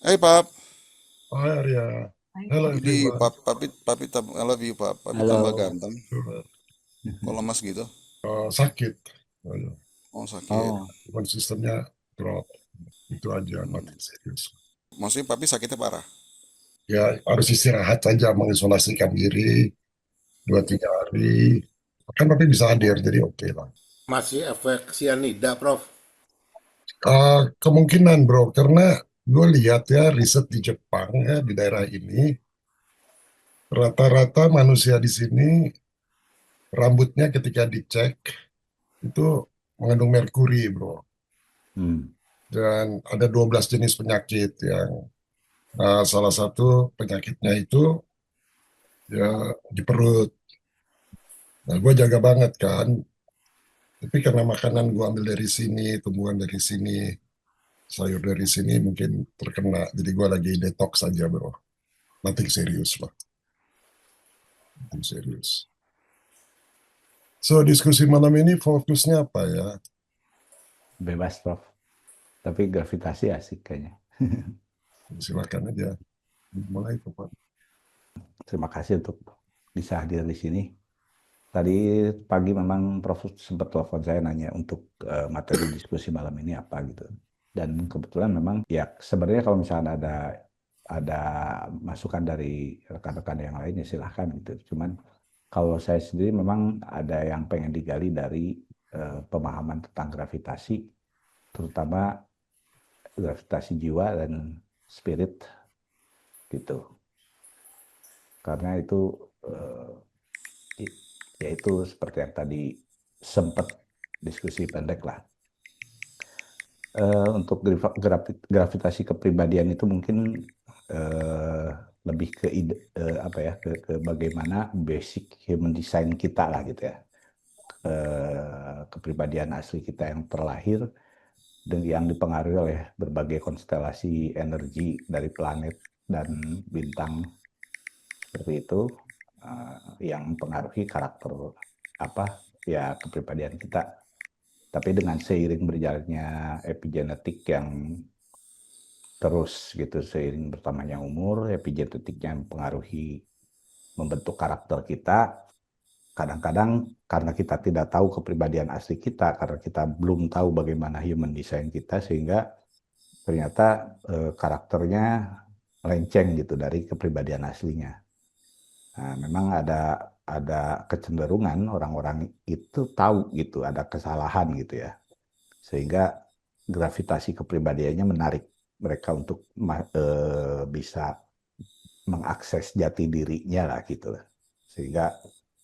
Hey Pap, Hai Arya. Hello ini everyone. Papi, I love you Pap. Papi tambah Halo. ganteng. Kok lemas gitu? Sakit. Oh sakit. Oh, Imun sistemnya drop. Itu aja, Hmm. nothing serius. Maksudnya Papi sakitnya parah? Ya harus istirahat saja, mengisolasikan diri 2-3 hari. Kan tapi bisa hadir, jadi oke lah. Masih efek sianida, Prof. Kemungkinan bro, karena gue lihat ya riset di Jepang ya di daerah ini, rata-rata manusia di sini rambutnya ketika dicek itu mengandung merkuri bro. hmm. Dan ada 12 jenis penyakit yang salah satu penyakitnya itu ya di perut. Nah, gue jaga banget kan. Tapi karena makanan gue ambil dari sini, tumbuhan dari sini, sayur dari sini mungkin terkena. Jadi gue lagi detox saja bro. Nothing serius lah. Nothing serius. So diskusi malam ini fokusnya apa ya? Bebas, Prof. Tapi gravitasi asik kayaknya. Silakan aja. Mulai Pak. Terima kasih untuk bisa hadir di sini. Tadi pagi memang Prof sempat telepon saya nanya untuk materi diskusi malam ini apa gitu. Dan kebetulan memang ya sebenarnya kalau misalnya ada masukan dari rekan-rekan yang lainnya silahkan gitu. Cuman kalau saya sendiri memang ada yang pengen digali dari pemahaman tentang gravitasi, terutama gravitasi jiwa dan spirit gitu. Karena itu eh, yaitu seperti yang tadi sempat diskusi pendek lah. Untuk gravitasi kepribadian itu mungkin eh, lebih ke ide, apa ya ke bagaimana basic human design kita lah gitu ya. Kepribadian asli kita yang terlahir dan yang dipengaruhi oleh berbagai konstelasi energi dari planet dan bintang seperti itu yang mempengaruhi karakter apa ya kepribadian kita. Tapi dengan seiring berjalannya epigenetik yang terus gitu seiring bertambahnya umur, epigenetiknya mempengaruhi membentuk karakter kita. Kadang-kadang karena kita tidak tahu kepribadian asli kita, karena kita belum tahu bagaimana human design kita, sehingga ternyata karakternya melenceng gitu dari kepribadian aslinya. Nah, memang ada kecenderungan orang-orang itu tahu gitu ada kesalahan gitu ya, sehingga gravitasi kepribadiannya menarik mereka untuk bisa mengakses jati dirinya lah gitu, sehingga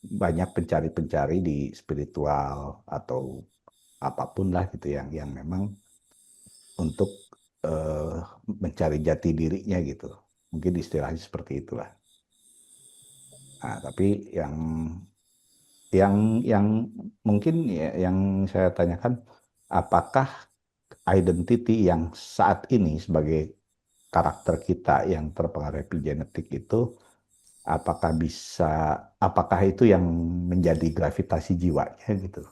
banyak pencari-pencari di spiritual atau apapun lah gitu yang memang untuk eh, mencari jati dirinya gitu, mungkin istilahnya seperti itulah. Nah, tapi yang mungkin ya, yang saya tanyakan, apakah identity yang saat ini sebagai karakter kita yang terpengaruh epigenetik itu, apakah bisa, apakah itu yang menjadi gravitasi jiwanya gitu,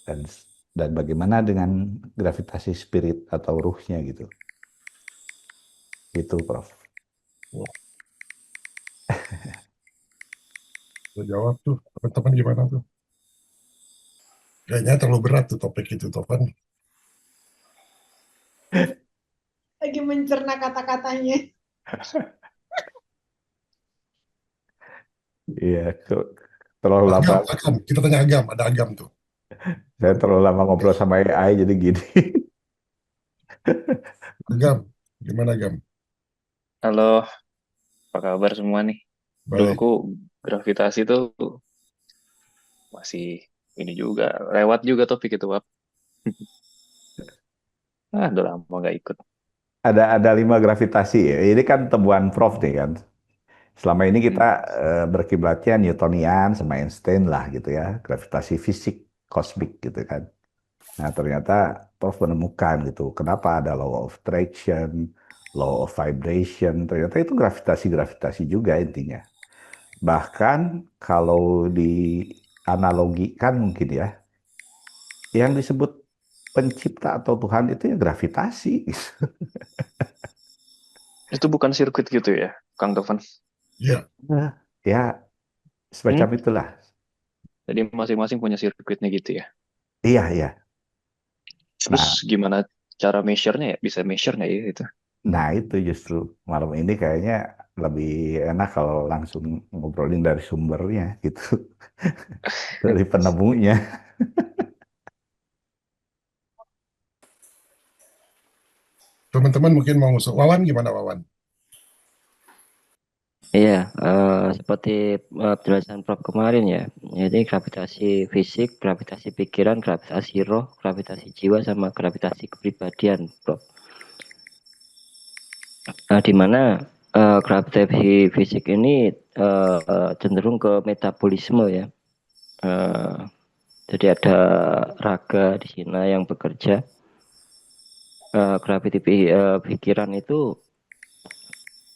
dan dan bagaimana dengan gravitasi spirit atau ruhnya gitu, itu Prof. Wah, udah jawab tuh. Teman-teman gimana tuh? Kayaknya terlalu berat tuh topik itu, Topan. Lagi mencerna kata-katanya. Iya, terlalu lama Agam, Agam. Kita tanya Agam. Ada Agam tuh. saya terlalu lama ngobrol sama AI jadi gini. Agam, gimana Agam? Halo, apa kabar semua nih? Aduh, Baik. aku gravitasi tuh masih ini juga, lewat juga topik itu, Pak. Udah lama nggak ikut. Ada 5 gravitasi ya. Ini kan temuan Prof nih kan. Selama ini kita Hmm. berkiblatnya Newtonian sama Einstein lah gitu ya, gravitasi fisik kosmik gitu kan. Nah ternyata Prof menemukan gitu, kenapa ada law of attraction, law of vibration, ternyata itu gravitasi juga intinya. Bahkan kalau dianalogikan mungkin ya, yang disebut pencipta atau Tuhan itu ya gravitasi. Itu bukan sirkuit gitu ya, Kang Tovan? Iya, Ya, semacam itulah. Jadi masing-masing punya sirkuitnya gitu ya. Iya, iya. Terus Nah, gimana cara measure-nya ya? Bisa measure nggak ya itu? nah itu justru malam ini kayaknya lebih enak kalau langsung ngobrolin dari sumbernya gitu, dari penemunya. teman-teman mungkin mau ngusung. Wawan gimana Wawan? Iya, seperti penjelasan Prof kemarin ya. Jadi gravitasi fisik, gravitasi pikiran, gravitasi roh, gravitasi jiwa, sama gravitasi kepribadian, Prof. Nah, di mana gravitasi fisik ini cenderung ke metabolisme ya. Eh, jadi ada raga di sini yang bekerja. Gravitasi pikiran itu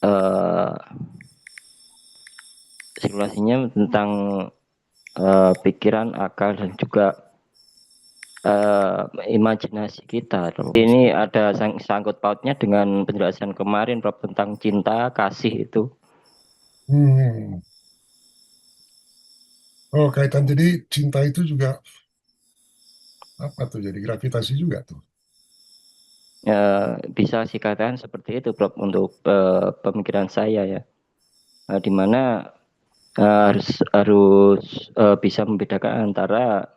eh, simulasinya tentang pikiran, akal, dan juga imajinasi kita. Ini ada sangkut pautnya dengan penjelasan kemarin Prof tentang cinta, kasih itu. Hmm. Oh, kaitan jadi cinta itu juga apa tuh? Jadi gravitasi juga tuh. Bisa dikatakan seperti itu Prof untuk pemikiran saya ya. Di mana harus bisa membedakan antara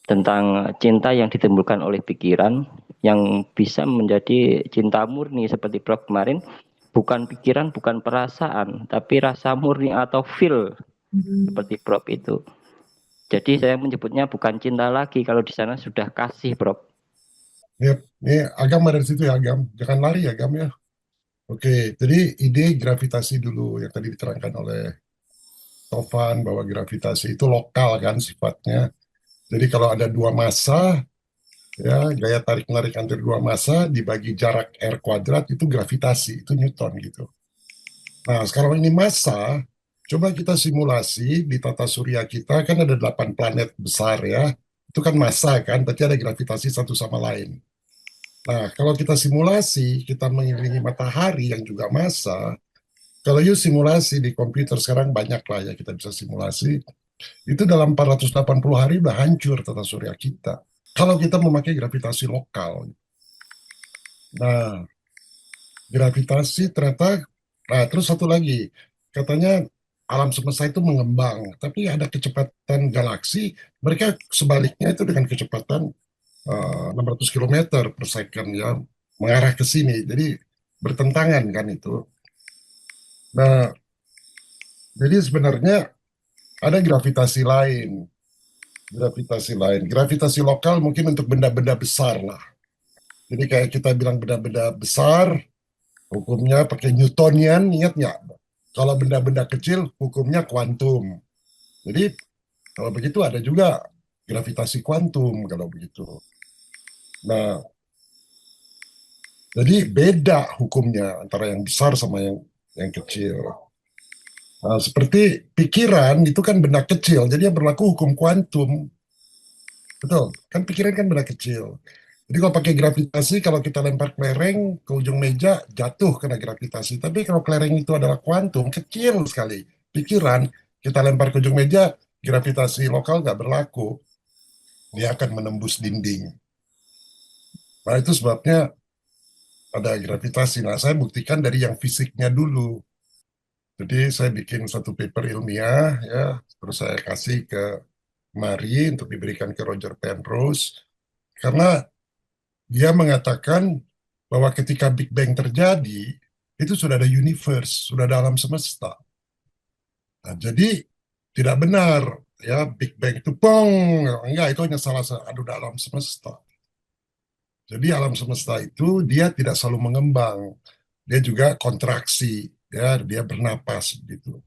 tentang cinta yang ditimbulkan oleh pikiran yang bisa menjadi cinta murni seperti Prof kemarin, bukan pikiran, bukan perasaan, tapi rasa murni atau feel seperti Prof itu. Jadi saya menyebutnya bukan cinta lagi kalau di sana sudah kasih, Prof. Ini Agam ada di situ ya Agam. Jangan lari ya Agam ya. Oke, jadi ide gravitasi dulu yang tadi diterangkan oleh Tovan bahwa gravitasi itu lokal kan sifatnya. Jadi kalau ada dua massa, ya gaya tarik menarik antar dua massa dibagi jarak r kuadrat itu gravitasi, itu Newton gitu. Nah, sekarang ini massa, coba kita simulasi di tata surya kita kan ada 8 planet besar ya. Itu kan massa kan, berarti ada gravitasi satu sama lain. Nah, kalau kita simulasi, kita mengelilingi matahari yang juga massa, kalau you simulasi di komputer sekarang banyak lah ya kita bisa simulasi, itu dalam 480 hari udah hancur tata surya kita. Kalau kita memakai gravitasi lokal. Nah, gravitasi ternyata, nah terus satu lagi, katanya alam semesta itu mengembang, tapi ada kecepatan galaksi, mereka sebaliknya itu dengan kecepatan 600 km per second ya, mengarah ke sini, jadi bertentangan kan itu. Nah, jadi sebenarnya ada gravitasi lain, gravitasi lokal mungkin untuk benda-benda besar lah. Jadi kayak kita bilang benda-benda besar, hukumnya pakai Newtonian, ingat nggak? Kalau benda-benda kecil, hukumnya kuantum. Jadi kalau begitu ada juga gravitasi kuantum kalau begitu. Nah, jadi beda hukumnya antara yang besar sama yang kecil. Nah, seperti pikiran itu kan benda kecil, jadi yang berlaku hukum kuantum. Betul, kan pikiran kan benda kecil. Jadi kalau pakai gravitasi, kalau kita lempar kelereng ke ujung meja, jatuh kena gravitasi. Tapi kalau kelereng itu adalah kuantum, kecil sekali. Pikiran, kita lempar ke ujung meja, gravitasi lokal nggak berlaku. Dia akan menembus dinding. Nah itu sebabnya ada gravitasi. Nah saya buktikan dari yang fisiknya dulu. Jadi saya bikin satu paper ilmiah, ya, terus saya kasih ke Mari untuk diberikan ke Roger Penrose. Karena dia mengatakan bahwa ketika Big Bang terjadi, itu sudah ada universe, sudah ada alam semesta. Nah, jadi tidak benar ya Big Bang itu pong, enggak, itu hanya salah satu alam semesta. Jadi alam semesta itu dia tidak selalu mengembang, dia juga kontraksi, ya dia bernapas begitu.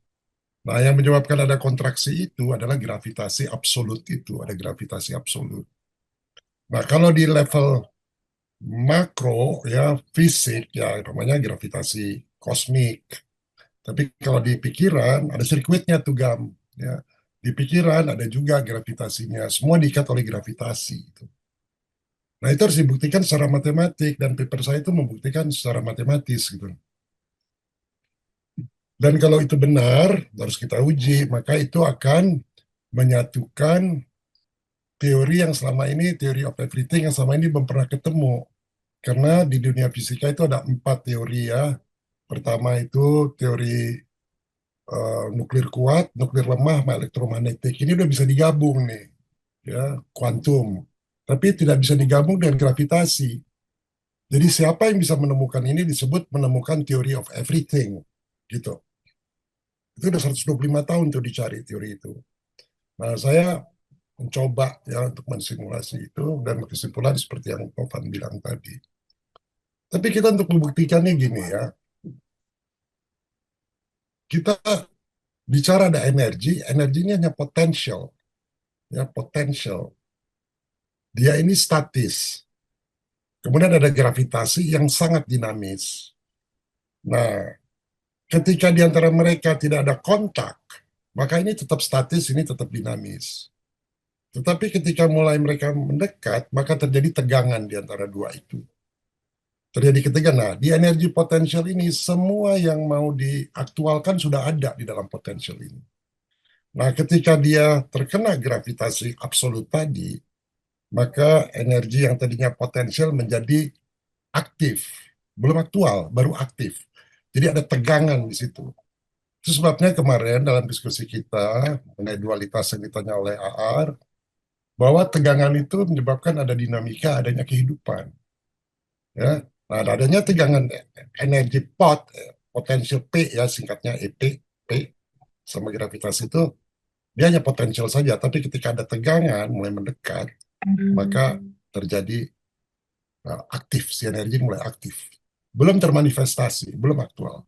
Nah, yang menyebabkan ada kontraksi itu adalah gravitasi absolut itu, ada gravitasi absolut. Nah, kalau di level makro ya fisik ya namanya gravitasi kosmik. Tapi kalau di pikiran ada sirkuitnya tuh Gam. Ya. Di pikiran ada juga gravitasinya. Semua diikat oleh gravitasi. Gitu. Nah, itu harus dibuktikan secara matematik, dan paper saya itu membuktikan secara matematis gitu. Dan kalau itu benar, harus kita uji, maka itu akan menyatukan teori yang selama ini, teori of everything yang selama ini belum pernah ketemu. Karena di dunia fisika itu ada 4 teori ya. Pertama itu teori nuklir kuat, nuklir lemah, sama elektromagnetik. Ini udah bisa digabung nih, ya, kuantum. Tapi tidak bisa digabung dengan gravitasi. Jadi siapa yang bisa menemukan ini disebut menemukan teori of everything, gitu. Itu udah 125 tahun tuh dicari teori itu. Nah, saya mencoba ya untuk mensimulasi itu, dan kesimpulan seperti yang Tovan bilang tadi. Tapi kita untuk membuktikannya gini ya, kita bicara ada energi, energi ini hanya potential, ya potential. Dia ini statis. Kemudian ada gravitasi yang sangat dinamis. Nah, ketika di antara mereka tidak ada kontak, maka ini tetap statis, ini tetap dinamis. Tetapi ketika mulai mereka mendekat, maka terjadi tegangan di antara dua itu. Terjadi ketegangan. Nah, di energi potensial ini, semua yang mau diaktualkan sudah ada di dalam potensial ini. Nah, ketika dia terkena gravitasi absolut tadi, maka energi yang tadinya potensial menjadi aktif. Belum aktual, baru aktif. Jadi ada tegangan di situ. Itu sebabnya kemarin dalam diskusi kita mengenai dualitas yang ditanya oleh AR, bahwa tegangan itu menyebabkan ada dinamika, adanya kehidupan. Ya, nah, adanya tegangan energi potensial P ya, singkatnya EP, P sama gravitasi itu, dia hanya potensial saja. Tapi ketika ada tegangan mulai mendekat, maka terjadi aktif, si energi mulai aktif. Belum termanifestasi, belum aktual.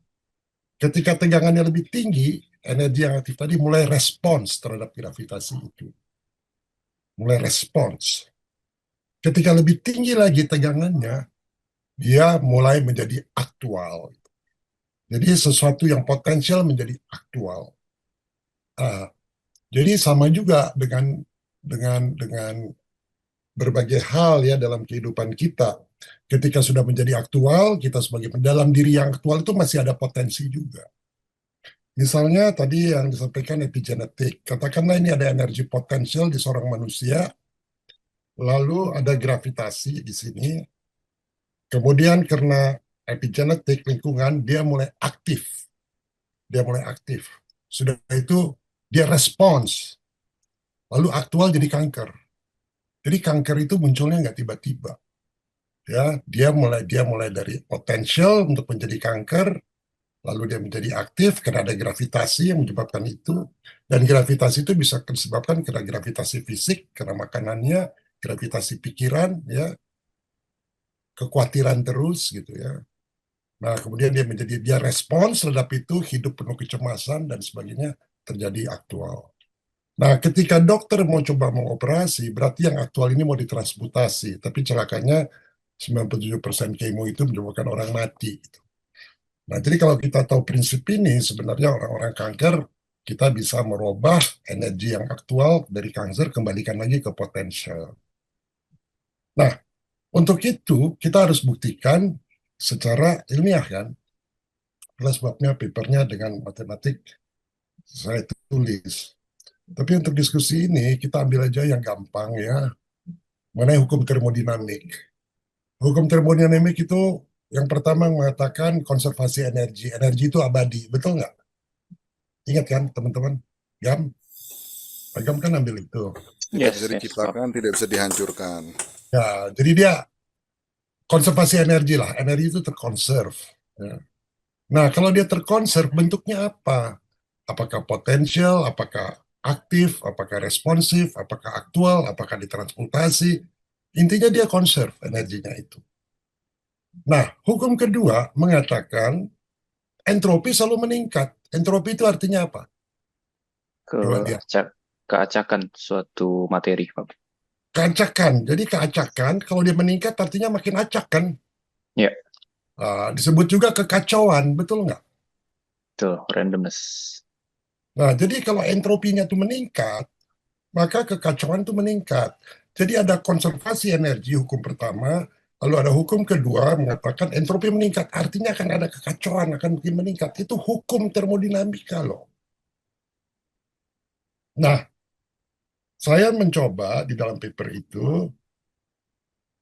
Ketika tegangannya lebih tinggi, energi yang aktif tadi mulai respons terhadap gravitasi itu. Mulai respons. Ketika lebih tinggi lagi tegangannya, dia mulai menjadi aktual. Jadi sesuatu yang potensial menjadi aktual. Jadi sama juga dengan berbagai hal ya dalam kehidupan kita. Ketika sudah menjadi aktual, kita sebagai dalam diri yang aktual itu masih ada potensi juga. Misalnya tadi yang disampaikan epigenetik, katakanlah ini ada energi potensial di seorang manusia, lalu ada gravitasi di sini, kemudian karena epigenetik lingkungan, dia mulai aktif. Sudah itu dia respons, lalu aktual jadi kanker. Jadi kanker itu munculnya nggak tiba-tiba. Ya, dia mulai dari potensial untuk menjadi kanker, lalu dia menjadi aktif karena ada gravitasi yang menyebabkan itu, dan gravitasi itu bisa disebabkan karena gravitasi fisik, karena makanannya, gravitasi pikiran, ya, kekhawatiran terus gitu ya. Nah, kemudian dia respons terhadap itu, hidup penuh kecemasan dan sebagainya, terjadi aktual. Nah, ketika dokter mau coba mengoperasi, berarti yang aktual ini mau ditransmutasi, tapi celakanya 97% kemo itu menyebabkan orang mati. Nah, jadi kalau kita tahu prinsip ini, sebenarnya orang-orang kanker, kita bisa merubah energi yang aktual dari kanker, kembalikan lagi ke potensial. Nah, untuk itu, kita harus buktikan secara ilmiah kan. Itulah sebabnya papernya dengan matematik saya tulis. Tapi untuk diskusi ini, kita ambil aja yang gampang ya, mengenai hukum termodinamik. Hukum termodinamik itu yang pertama mengatakan konservasi energi. Energi itu abadi, betul nggak? Ingat kan teman-teman? Gam? Pak Gam kan ambil itu. Tidak Yes, bisa yes, diciptakan, tidak bisa dihancurkan. Ya, jadi dia konservasi energi lah. Energi itu terkonserv. Ya. Nah, kalau dia terkonserv, bentuknya apa? Apakah potensial, apakah aktif, apakah responsif, apakah aktual, apakah ditransmutasi. Intinya dia konserv energinya itu. Nah, hukum kedua mengatakan entropi selalu meningkat. Entropi itu artinya apa? Coba lihat. keacakan suatu materi, Pak. Keacakan. Jadi keacakan, kalau dia meningkat artinya makin acak kan? Ya. Disebut juga kekacauan, betul nggak? Itu randomness. Nah, jadi kalau entropinya itu meningkat, maka kekacauan itu meningkat. Jadi ada konservasi energi, hukum pertama, lalu ada hukum kedua mengatakan entropi meningkat, artinya akan ada kekacauan, akan makin meningkat. Itu hukum termodinamika loh. Nah, saya mencoba di dalam paper itu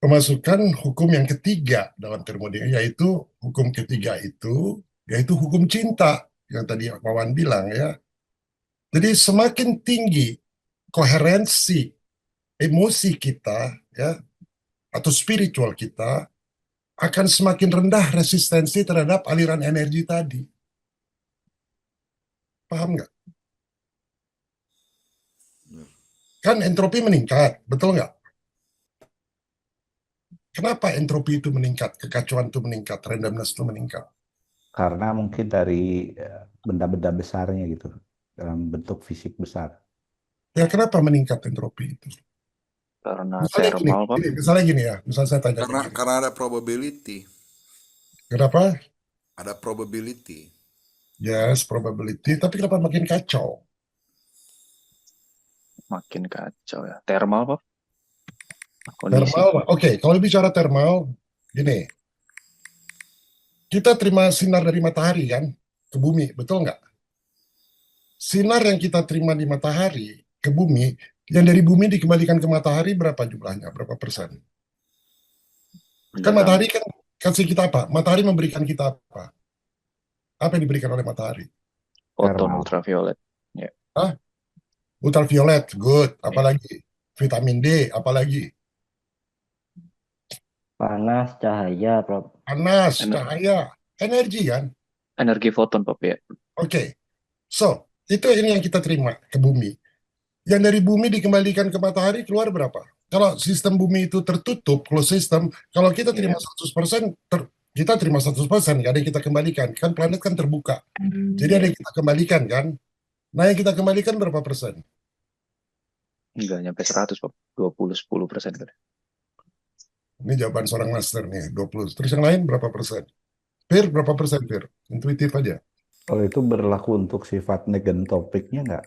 memasukkan hukum yang ketiga dalam termodinamika, yaitu hukum ketiga itu, yaitu hukum cinta, yang tadi Wawan bilang ya. Jadi semakin tinggi koherensi emosi kita, ya, atau spiritual kita, akan semakin rendah resistensi terhadap aliran energi tadi. Paham nggak? Kan entropi meningkat, betul nggak? Kenapa entropi itu meningkat, kekacauan itu meningkat, randomness itu meningkat? Karena mungkin dari benda-benda besarnya gitu, dalam bentuk fisik besar. Ya kenapa meningkat entropi itu? Karena Misalnya gini, thermal, Pak. misalnya gini ya, misalnya saya tanya gini. Karena ada probability. Kenapa? Ada probability. Yes, probability, tapi kenapa makin kacau? Makin kacau ya. Thermal, Pak. Kondisi. Thermal, oke, kalau bicara thermal, gini, kita terima sinar dari matahari kan, ke bumi, betul nggak? Sinar yang kita terima di matahari, ke bumi, yang dari bumi dikembalikan ke matahari berapa jumlahnya, berapa persen? Kan Nggak matahari kan kasih kita apa? Matahari memberikan kita apa? Apa yang diberikan oleh matahari? Foton Thermal. ultraviolet. Ultraviolet, good. Apalagi? Vitamin D, apalagi? Panas, cahaya, Prof. Panas, Ener- cahaya, energi kan? Energi foton, Pak, ya. Oke. So, itu ini yang kita terima ke bumi. Yang dari bumi dikembalikan ke matahari keluar berapa? Kalau sistem bumi itu tertutup, closed system, kalau kita terima 100%, kita terima 100%, nggak ada yang kita kembalikan. Kan planet kan terbuka. Jadi ada yang kita kembalikan kan? Nah, yang kita kembalikan berapa persen? Nggak nyampe 100, Pak. 10% kan. Ini jawaban seorang master nih, 20. Terus yang lain berapa persen? Fir, berapa persen, Fir? Intuitif aja. Kalau itu berlaku untuk sifat negentropiknya nggak?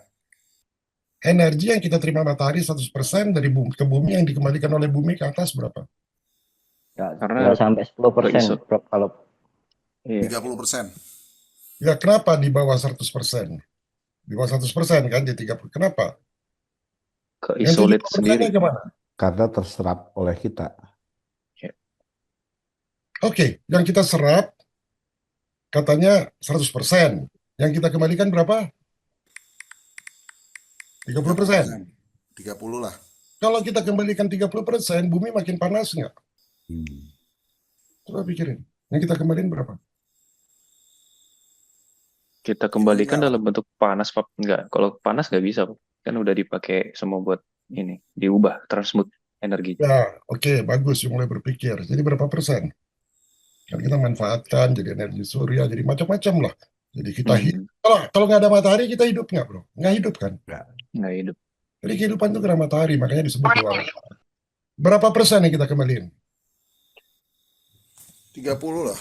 Energi yang kita terima matahari 100% dari bumi ke bumi, yang dikembalikan oleh bumi ke atas berapa? Karena Nggak sampai 10%, iso. Prof. Kalau 30%. Ya, kenapa di bawah 100%? Di bawah 100% kan, jadi 30. Kenapa? ke Yang isolate 70% sendiri. gimana? Karena terserap oleh kita. Oke, yang kita serap katanya 100%. Yang kita kembalikan berapa? 30%. 30 lah. Kalau kita kembalikan 30%, bumi makin panas nggak? Hmm. Coba pikirin. Yang kita kembalikan berapa? Kita kembalikan Enggak. dalam bentuk panas, Pak. Enggak. Kalau panas nggak bisa, Pak. Kan udah dipakai semua buat ini. Diubah, transmute energi. Ya, oke, bagus. Mulai berpikir. Jadi berapa persen? Kan kita manfaatkan jadi energi surya, jadi macam-macam lah. Jadi kita hidup. Kalau nggak ada matahari, kita hidup nggak, bro? Nggak hidup kan? Nggak hidup. Jadi kehidupan itu karena matahari, makanya disebut dewa. Berapa persen yang kita kembaliin? 30 lah.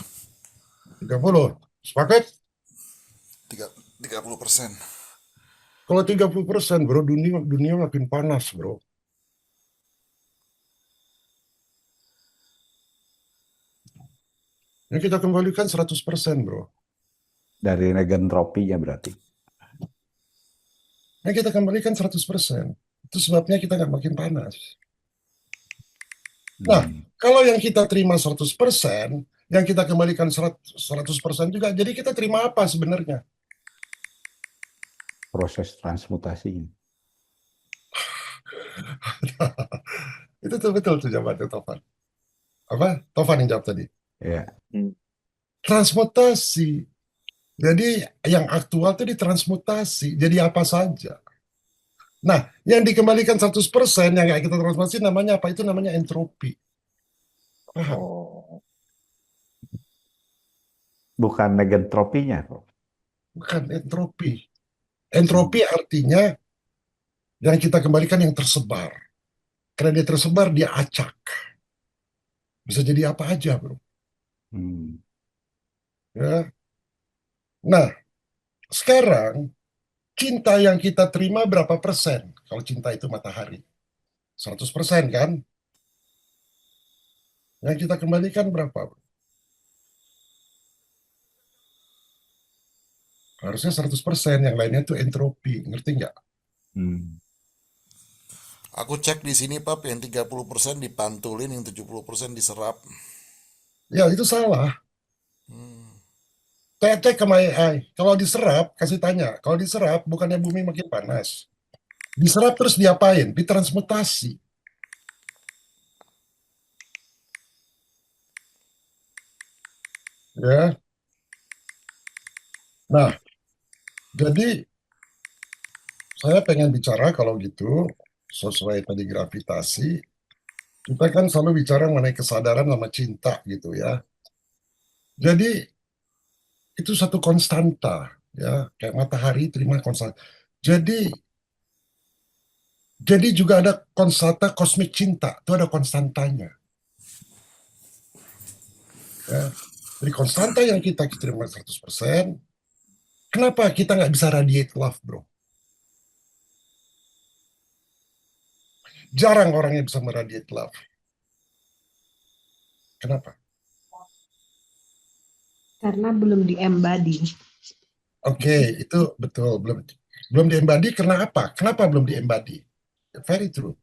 30. Sepakat? 30%. Kalau 30%, bro, dunia makin panas, bro. Yang kita kembalikan 100%, bro. Dari negentropinya berarti. Yang kita kembalikan 100%. Itu sebabnya kita nggak makin panas. Nah, kalau yang kita terima 100%, yang kita kembalikan 100% juga, jadi kita terima apa sebenarnya? Proses transmutasi. Itu tuh betul tuh jawabannya Tovan. Apa? Tovan yang jawab tadi. Ya. Transmutasi. Jadi yang aktual itu ditransmutasi. Jadi apa saja. Nah, yang dikembalikan 100% yang nggak kita transmutasi namanya apa? Itu namanya entropi. Paham? Oh, Bukan negentropinya, Prof. Bukan entropi. Entropi artinya yang kita kembalikan yang tersebar. Karena dia tersebar, dia acak. Bisa jadi apa aja, bro. Ya. Nah, sekarang cinta yang kita terima berapa persen? Kalau cinta itu matahari. 100% kan? Yang kita kembalikan berapa? Harusnya 100%, yang lainnya itu entropi, ngerti nggak? Aku cek di sini Pap, yang 30% dipantulin, yang 70% diserap. Ya itu salah. Cek ke my AI. Kalau diserap, kasih tanya. Kalau diserap, bukannya bumi makin panas. Diserap terus diapain? Ditransmutasi. Ya. Nah, jadi saya pengen bicara kalau gitu, sesuai tadi gravitasi, kita kan selalu bicara mengenai kesadaran sama cinta gitu ya. Jadi itu satu konstanta ya, kayak matahari terima konstanta. Jadi juga ada konstanta kosmik cinta, itu ada konstantanya. Ya. Jadi konstanta yang kita terima 100%, kenapa kita nggak bisa radiate love, bro? Jarang orang yang bisa meradiate love. Kenapa? Karena belum di-embody. Oke, itu betul. Belum di-embody karena apa? Kenapa belum di-embody? Very true.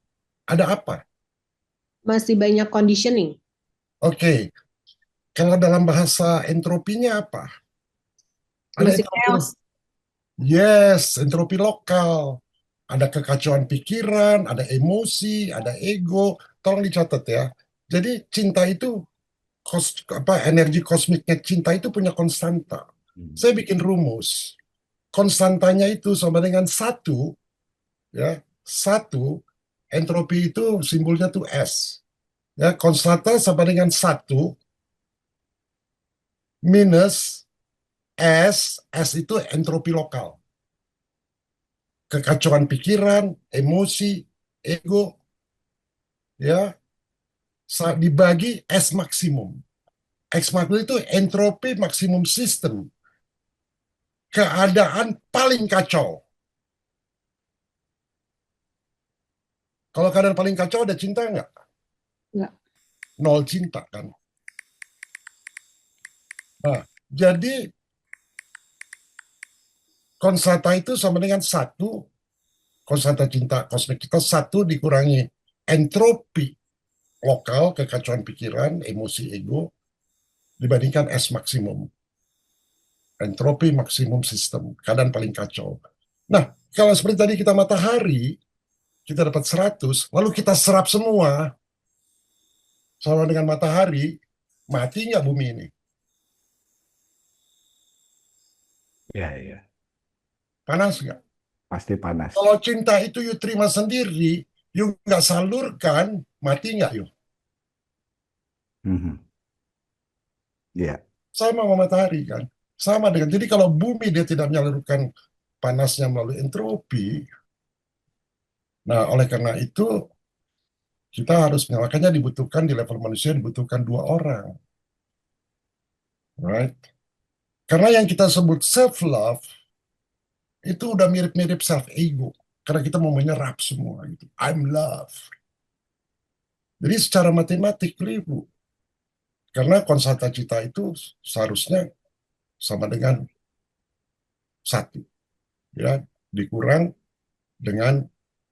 Ada apa? Masih banyak conditioning. Oke, kalau dalam bahasa entropinya apa? Ada Masih entropi. chaos. Yes, entropi lokal. Ada kekacauan pikiran, ada emosi, ada ego. Tolong dicatat ya. Jadi cinta itu energi kosmiknya cinta itu punya konstanta. Saya bikin rumus. Konstantanya itu sama dengan satu, ya. Satu, entropi itu simbolnya tuh S. Ya, konstanta sama dengan satu minus S itu entropi lokal. Kekacauan pikiran, emosi, ego, ya, dibagi S maksimum. X maksimum itu entropi maksimum sistem. Keadaan paling kacau. Kalau keadaan paling kacau ada cinta nggak? Nggak. Nol cinta kan. Nah, jadi konstanta itu sama dengan satu, konstanta cinta kosmik kita satu dikurangi entropi lokal, kekacauan pikiran, emosi, ego, dibandingkan S maksimum. Entropi maksimum sistem, keadaan paling kacau. Nah, kalau seperti tadi kita matahari, kita dapat 100, lalu kita serap semua, sama dengan matahari, mati nggak bumi ini? Ya. Panas nggak? Pasti panas. Kalau cinta itu you terima sendiri, you nggak salurkan, mati nggak you? Iya. Sama sama matahari kan. Sama dengan, jadi kalau bumi dia tidak menyalurkan panasnya melalui entropi, nah oleh karena itu kita harus, makanya dibutuhkan di level manusia dibutuhkan 2 orang. Right? Karena yang kita sebut self-love, itu udah mirip-mirip self-ego. Karena kita mau menyerap semua. Gitu. I'm love. Jadi secara matematik keliru. Karena konstanta cita itu seharusnya sama dengan satu. Ya, dikurang dengan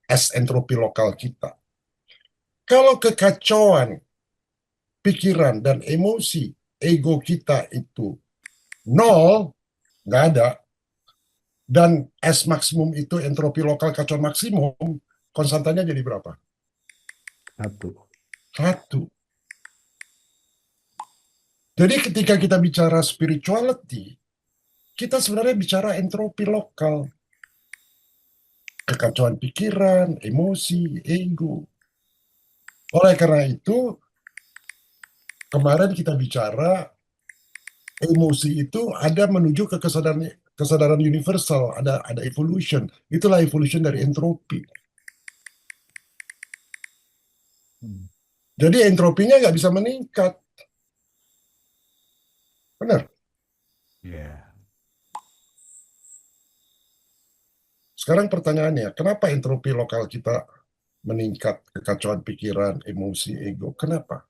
S entropi lokal kita. Kalau kekacauan pikiran dan emosi ego kita itu nol, nggak ada, dan S maksimum itu entropi lokal kacauan maksimum, konstantanya jadi berapa? Satu. Jadi ketika kita bicara spirituality, kita sebenarnya bicara entropi lokal. Kekacauan pikiran, emosi, ego. Oleh karena itu, kemarin kita bicara emosi itu ada menuju ke kesadaran universal, ada evolution. Itulah evolution dari entropi. Jadi entropinya nggak bisa meningkat. Benar? Iya. Sekarang pertanyaannya, kenapa entropi lokal kita meningkat, kekacauan pikiran, emosi, ego. Kenapa?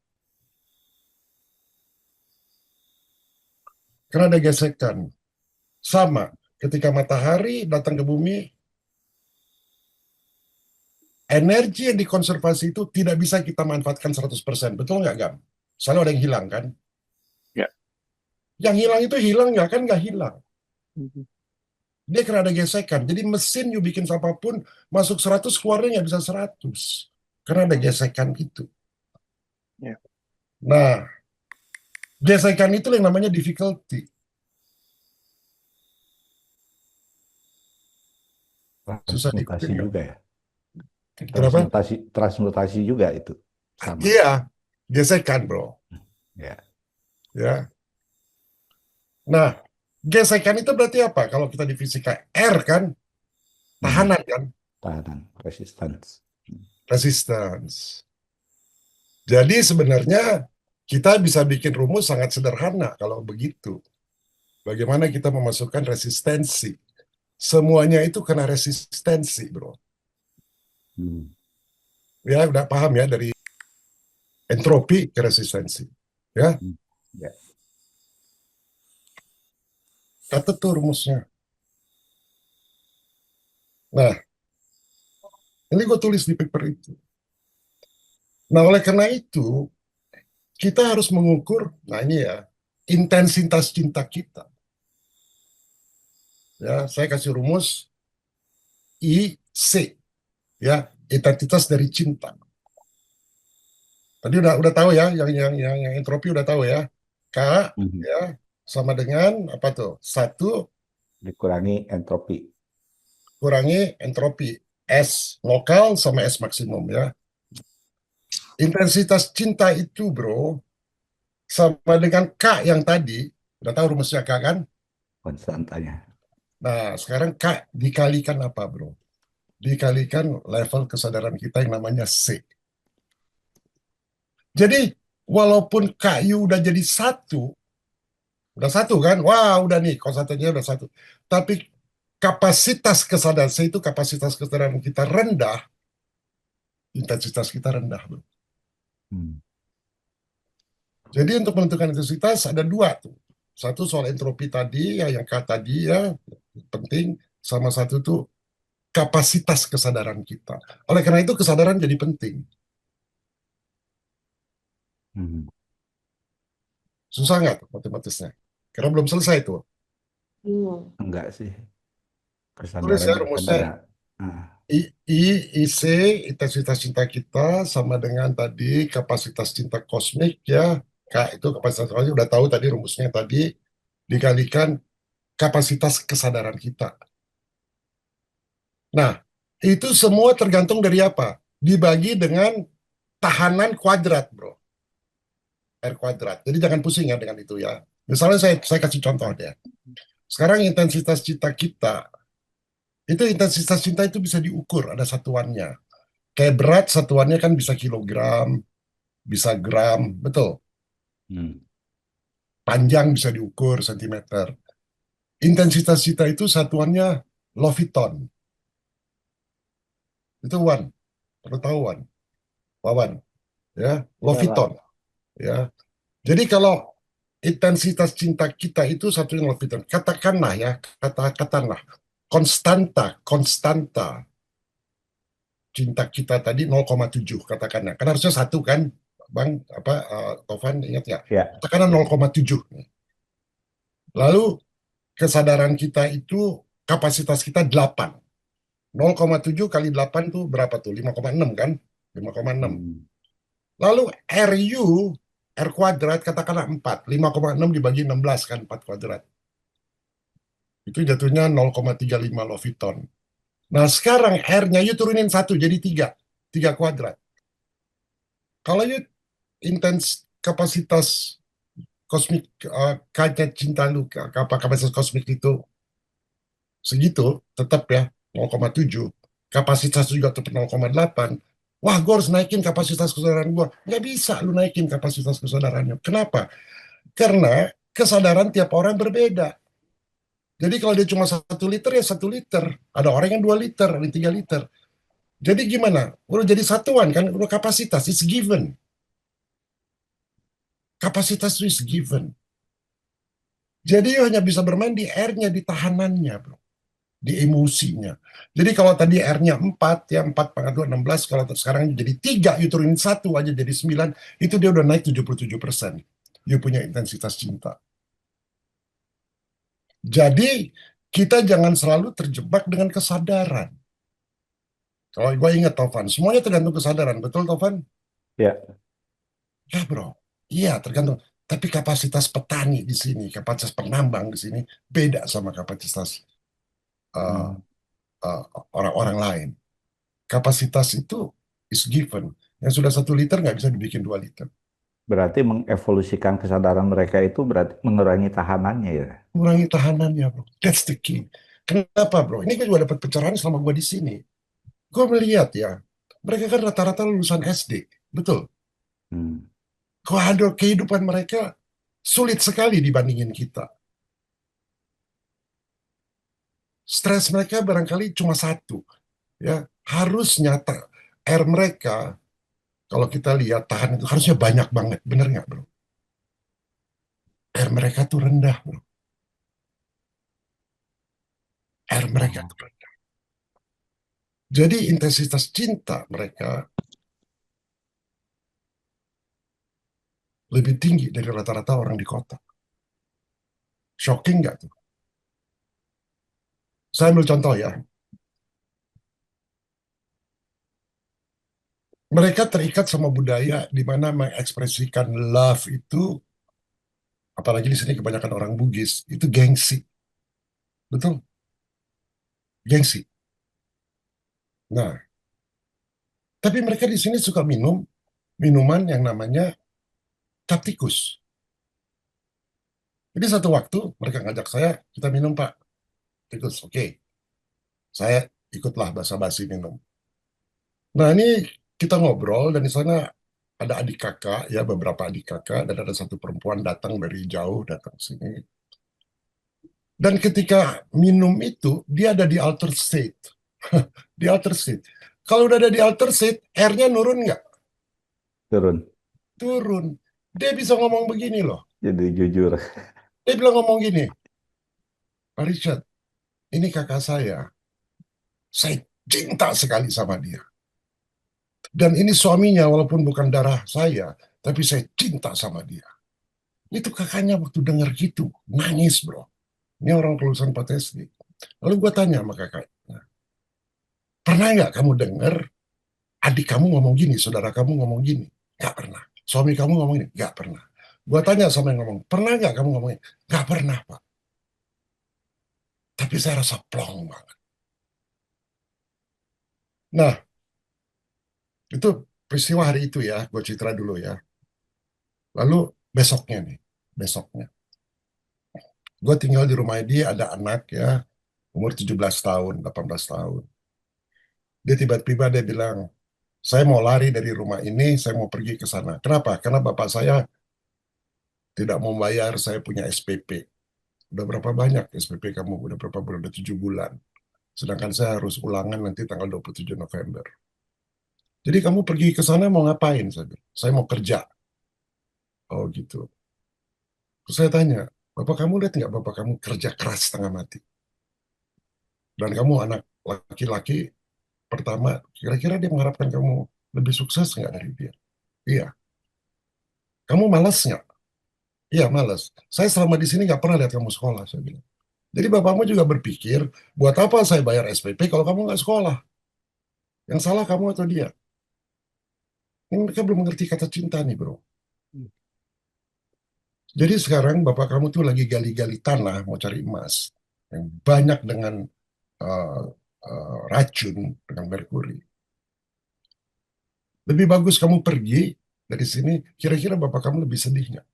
Karena ada gesekan. Sama, ketika matahari datang ke bumi, energi yang dikonservasi itu tidak bisa kita manfaatkan 100%. Betul nggak, Gam? Selalu ada yang hilang, kan? Ya. Yang hilang itu hilang nggak? Kan nggak hilang. Mhm. Dia karena ada gesekan. Jadi mesin you bikin apapun, masuk 100, keluarnya nggak bisa 100. Karena ada gesekan itu. Ya. Nah, gesekan itu yang namanya difficulty. Susah Transmutasi diikutin, juga ya. kenapa? Transmutasi juga itu sama. Iya, gesekan, bro. Ya. Ya. Nah, gesekan itu berarti apa? Kalau kita di fisika, R kan, tahanan kan, Tahanan, resistance. resistance. Jadi sebenarnya kita bisa bikin rumus sangat sederhana kalau begitu. Bagaimana kita memasukkan resistensi? Semuanya itu kena resistensi, bro. Ya, udah paham ya, dari entropi ke resistensi. Ya, Ya. catat tuh rumusnya. Nah, ini gue tulis di paper itu. Nah, oleh karena itu, kita harus mengukur, nah ini ya, intensitas cinta kita. Ya, saya kasih rumus IC, ya, intensitas dari cinta. Tadi udah tahu ya, yang entropi udah tahu ya. K, ya, sama dengan apa tuh? 1 Dikurangi entropi. kurangi entropi. S lokal sama S maksimum, ya. Intensitas cinta itu, bro, sama dengan K yang tadi. Udah tahu rumusnya K kan? Konstantanya. Nah, sekarang K dikalikan apa, bro? Dikalikan level kesadaran kita yang namanya C. Jadi, walaupun KU udah jadi 1, udah 1 kan? Wah, udah nih, konsentrasinya udah 1. Tapi kapasitas kesadaran C itu kapasitas kesadaran kita rendah, intensitas kita rendah, bro. Jadi untuk menentukan intensitas ada 2 tuh. Satu soal entropi tadi, ya, yang K tadi ya, penting. Sama satu tuh kapasitas kesadaran kita. Oleh karena itu kesadaran jadi penting. Susah nggak tuh matematisnya? Karena belum selesai tuh. Enggak sih. Tulis ya Kesadaran rumusnya. IC, intensitas cinta kita, sama dengan tadi kapasitas cinta kosmik, ya. K itu kapasitas kosmik, udah tahu tadi rumusnya tadi, dikalikan kapasitas kesadaran kita. Nah, itu semua tergantung dari apa? Dibagi dengan tahanan kuadrat, bro. R kuadrat. Jadi jangan pusing ya dengan itu ya. Misalnya saya kasih contoh deh. Sekarang intensitas cinta kita, itu intensitas cinta itu bisa diukur, ada satuannya. Kayak berat satuannya kan bisa kilogram, bisa gram, betul. Panjang bisa diukur sentimeter. Intensitas cinta itu satuannya loviton. Itu Wan, perlu tahu Wan. Wawan, ya, loviton. Ya. Jadi kalau intensitas cinta kita itu satunya loviton, katakanlah ya, katakanlah konstanta cinta kita tadi 0,7 katakanlah. Kan harusnya 1 kan, Bang, Tovan, ingat nggak? Ya. Katakanlah 0,7. Lalu kesadaran kita itu kapasitas kita 8. 0,7 kali 8 tuh berapa tuh? 5,6 kan? 5,6. Lalu RU, R kuadrat katakanlah 4. 5,6 dibagi 16 kan, 4 kuadrat. Itu jatuhnya 0,35 loviton. Nah sekarang R-nya you turunin 1 jadi 3. 3 kuadrat. Kalau you kapasitas kosmik, kaca cinta lu, kapasitas kosmik itu segitu, tetap ya 0,7. Kapasitas juga tetap 0,8. Wah, gue harus naikin kapasitas kesadaran gue. Nggak bisa lu naikin kapasitas kesadarannya. Kenapa? Karena kesadaran tiap orang berbeda. Jadi kalau dia cuma 1 liter, ya 1 liter. Ada orang yang 2 liter, ada yang 3 liter. Jadi gimana? Udah jadi satuan kan, udah kapasitas, it's given. Kapasitas itu is given. Jadi hanya bisa bermain di R-nya, di tahanannya, bro. Di emosinya. Jadi kalau tadi R-nya 4, ya 4 pangkat 2, 16, kalau sekarang jadi 3, you turunin 1 aja jadi 9, itu dia udah naik 77%. You punya intensitas cinta. Jadi kita jangan selalu terjebak dengan kesadaran. Kalau gue ingat Tovan, semuanya tergantung kesadaran, betul Tovan? Ya, Ya bro, iya tergantung. Tapi kapasitas petani di sini, kapasitas penambang di sini beda sama kapasitas uh, hmm. uh, orang-orang lain. Kapasitas itu is given. Yang sudah 1 liter nggak bisa dibikin 2 liter. Berarti mengevolusikan kesadaran mereka itu berarti mengurangi tahanannya ya. Kurangi tahanannya bro. That's the key. Kenapa bro? Ini kan juga dapat pencerahan selama gue di sini. Gue melihat ya, mereka kan rata-rata lulusan SD, betul. Hmm. Kalau kehidupan mereka sulit sekali dibandingin kita. Stres mereka barangkali cuma satu, ya harus nyata. R mereka, kalau kita lihat tahan itu harusnya banyak banget, bener nggak bro? R mereka tuh rendah bro. R mereka Oh, tuh rendah. Jadi intensitas cinta mereka lebih tinggi dari rata-rata orang di kota. Shocking nggak tuh? Saya ambil contoh ya. Mereka terikat sama budaya di mana mengekspresikan love itu, apalagi di sini kebanyakan orang Bugis, itu gengsi. Betul? Gengsi. Nah, tapi mereka di sini suka minum minuman yang namanya cap tikus. Jadi satu waktu mereka ngajak saya, kita minum Pak tikus. Oke, saya ikutlah basa-basi minum. Nah ini kita ngobrol dan di sana ada adik kakak, ya beberapa adik kakak, dan ada satu perempuan datang dari jauh datang sini. Dan ketika minum itu, dia ada di alter state. Di alter state. Kalau udah ada di alter state, airnya nurun nggak? turun. Turun. Dia bisa ngomong begini loh. Jadi jujur. Dia bilang ngomong gini, Pak Richard, ini kakak saya cinta sekali sama dia. Dan ini suaminya walaupun bukan darah saya, tapi saya cinta sama dia. Itu kakaknya waktu denger gitu, nangis bro. Ini orang kelulusan PTSD. Lalu gue tanya sama kakaknya, pernah nggak kamu denger adik kamu ngomong gini, saudara kamu ngomong gini? Nggak pernah. Suami kamu ngomong gini? Nggak pernah. Gue tanya sama yang ngomong, pernah nggak kamu ngomong gini? Nggak pernah Pak. Tapi saya rasa plong banget. Nah, itu peristiwa hari itu ya, gue citra dulu ya. Lalu besoknya nih, besoknya. Gue tinggal di rumah dia, ada anak ya, umur 17 tahun, 18 tahun. Dia tiba-tiba dia bilang, saya mau lari dari rumah ini, saya mau pergi ke sana. Kenapa? Karena bapak saya tidak mau bayar, saya punya SPP. Udah berapa banyak SPP kamu? Udah berapa bulan? Udah 7 bulan. Sedangkan saya harus ulangan nanti tanggal 27 November. Jadi kamu pergi ke sana mau ngapain? Saya mau kerja. Oh gitu. Terus saya tanya, Bapak kamu lihat nggak Bapak kamu kerja keras setengah mati? Dan kamu anak laki-laki pertama, kira-kira dia mengharapkan kamu lebih sukses nggak dari dia? Iya. Kamu malas nggak? Iya, malas. Saya selama di sini nggak pernah lihat kamu sekolah, saya bilang. Jadi bapakmu juga berpikir, buat apa saya bayar SPP kalau kamu nggak sekolah? Yang salah kamu atau dia? Ini mereka belum mengerti kata cinta nih, bro. Jadi sekarang bapak kamu tuh lagi gali-gali tanah, mau cari emas. Yang banyak dengan uh, racun, dengan merkuri. Lebih bagus kamu pergi dari sini, kira-kira bapak kamu lebih sedih nggak?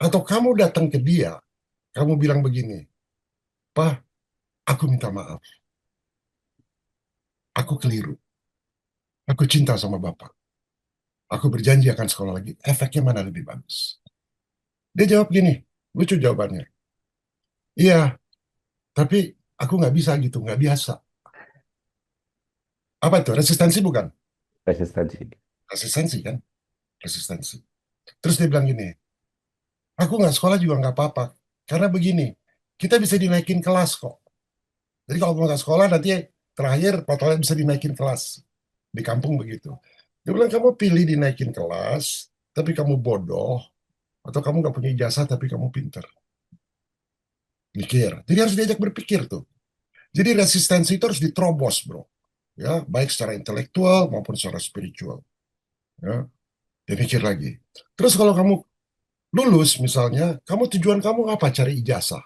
Atau kamu datang ke dia, kamu bilang begini, Pak, aku minta maaf. Aku keliru. Aku cinta sama bapak. Aku berjanji akan sekolah lagi. Efeknya mana lebih bagus? Dia jawab gini, lucu jawabannya. Iya, tapi aku nggak bisa gitu, nggak biasa. Apa itu? Resistensi bukan? Resistensi. Resistensi kan? Resistensi. Terus dia bilang gini, aku nggak sekolah juga nggak apa-apa. Karena begini, kita bisa dinaikin kelas kok. Jadi kalau mau nggak sekolah nanti terakhir totalnya bisa dinaikin kelas. Di kampung begitu. Dia bilang kamu pilih dinaikin kelas, tapi kamu bodoh, atau kamu nggak punya ijazah tapi kamu pinter. Mikir. Jadi harus diajak berpikir tuh. Jadi resistensi itu harus diterobos, bro. Ya, baik secara intelektual maupun secara spiritual. Ya, dia mikir lagi. Terus kalau kamu lulus misalnya, tujuan kamu apa? Cari ijazah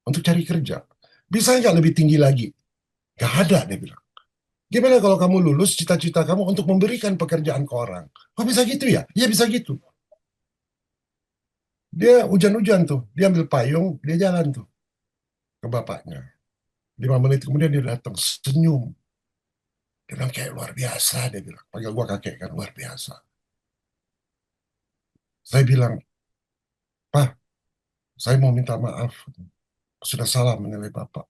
untuk cari kerja. Bisa nggak lebih tinggi lagi? Nggak ada, dia bilang. Gimana kalau kamu lulus, cita-cita kamu untuk memberikan pekerjaan ke orang? Kok bisa gitu ya? Iya bisa gitu. Dia hujan-hujan tuh, dia ambil payung, dia jalan tuh ke bapaknya. 5 menit kemudian dia datang, senyum. Dia bilang kayak luar biasa, dia bilang. Panggil gua kakek kan, luar biasa. Saya bilang, Pak, saya mau minta maaf. Sudah salah menilai Bapak.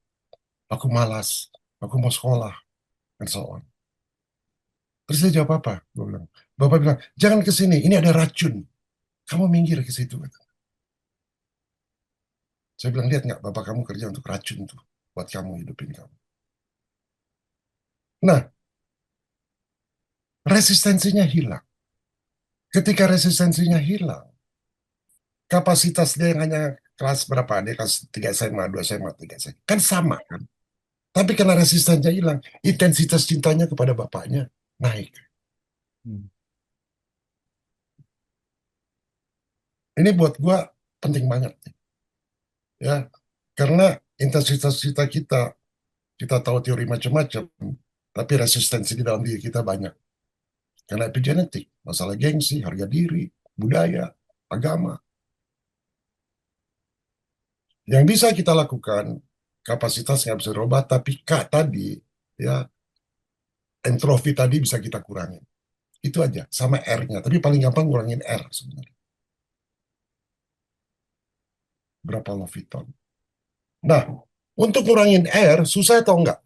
Aku malas, aku mau sekolah, dan so on. Terus dia jawab apa? Gua bilang, Bapak bilang, jangan ke sini, ini ada racun. Kamu minggir ke situ. Kata. Saya bilang, lihat nggak Bapak kamu kerja untuk racun tuh. Buat kamu, hidupin kamu. Nah, resistensinya hilang. Ketika resistensinya hilang, kapasitas dia yang hanya kelas berapa? Dia kelas 3 SMA, 2 SMA, 3 SMA. Kan sama kan? Tapi karena resistensinya hilang, intensitas cintanya kepada bapaknya naik. Hmm. Ini buat gua penting banget. Ya, karena intensitas cinta kita, kita tahu teori macam-macam, tapi resistensi di dalam diri kita banyak. Karena epigenetik, masalah gengsi, harga diri, budaya, agama. Yang bisa kita lakukan, kapasitas nggak bisa dirubah, tapi K tadi, ya, entrofi tadi bisa kita kurangi. Itu aja, sama R-nya. Tapi paling gampang ngurangin R sebenarnya. Berapa loviton. Nah, untuk ngurangin R, susah atau enggak?